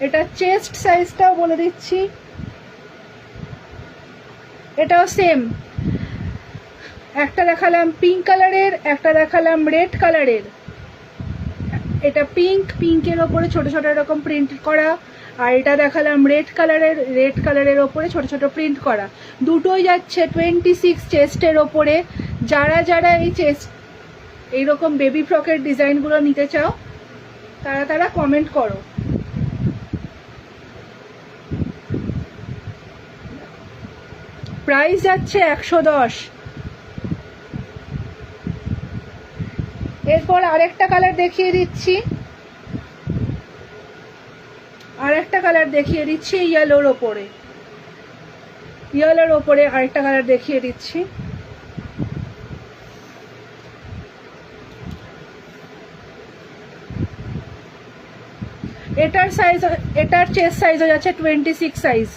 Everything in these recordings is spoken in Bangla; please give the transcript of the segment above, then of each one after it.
এটা চেস্ট সাইজটাও বলে দিচ্ছি, এটাও সেম। একটা দেখালাম পিঙ্ক কালারের, একটা দেখালাম রেড কালারের। এটা পিঙ্কের ওপরে ছোট ছোট এরকম প্রিন্ট করা, আর এটা দেখালাম রেড কালারের ওপরে ছোট ছোট প্রিন্ট করা। দুটোই যাচ্ছে 26 চেস্টের ওপরে। যারা যারা এইরকম বেবি ফ্রকের ডিজাইনগুলো নিতে চাও তারা কমেন্ট করো। প্রাইস যাচ্ছে 110। এরপর আরেকটা কালার দেখিয়ে দিচ্ছি, ইয়েলোর ওপরে আরেকটা কালার দেখিয়ে দিচ্ছি। এটার চেস্ট সাইজ হয়ে যাচ্ছে 26 সাইজ,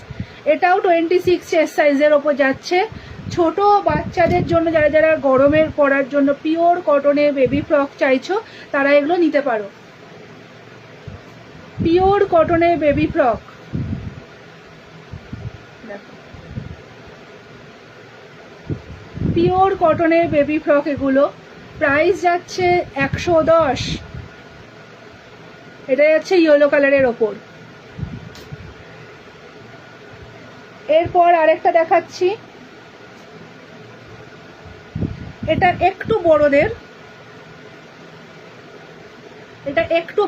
এটাও 26 চেস্ট সাইজের ওপর যাচ্ছে। ছোট বাচ্চাদের জন্য যারা যারা গরমের পরার জন্য পিওর কটনে বেবি ফ্রক চাইছো তারা এগুলো নিতে পারো। পিওর কটনে বেবি ফ্রক, পিওর কটনের বেবি ফ্রক এগুলো। প্রাইস যাচ্ছে 110। এটা যাচ্ছে ইয়েলো কালারের ওপর। এরপর আরেকটা দেখাচ্ছি, এটা একটু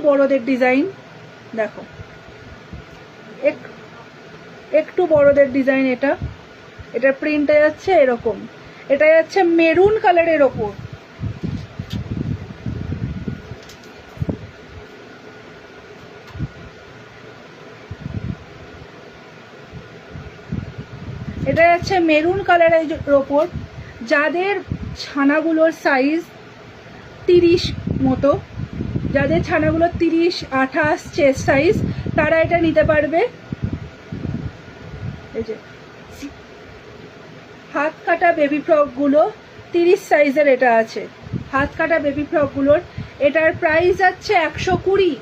বড়দের ডিজাইন। দেখো একটু বড়দের ডিজাইন। এটা প্রিন্টটা যাচ্ছে এরকম, এটা যাচ্ছে মেরুন কালারের ওপর। এটা যাচ্ছে মেরুন কালারের ওপর। যাদের ছানাগুলোর সাইজ 30 মতো, যাদের ছানাগুলো 30-28 চেস্ট সাইজ, তারা এটা নিতে পারবে। এই যে হাত কাটা বেবি ফ্রকগুলো 30 সাইজের এটা আছে, হাত কাটা বেবি ফ্রকগুলোর। এটার প্রাইস যাচ্ছে 120।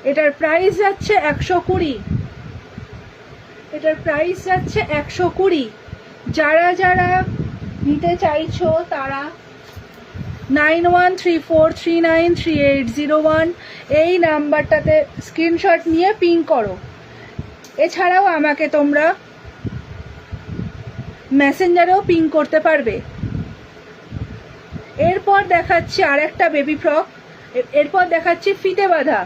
এটার প্রাইস যাচ্ছে 120। যারা যারা নিতে চাইছো তারা 9134393801 এই নাম্বারটাতে স্ক্রিনশট নিয়ে পিং করো। এছাড়াও আমাকে তোমরা মেসেঞ্জারেও পিং করতে পারবে। এরপর দেখাচ্ছি আরেকটা বেবি ফ্রক, এরপর দেখাচ্ছি ফিতে বাঁধা।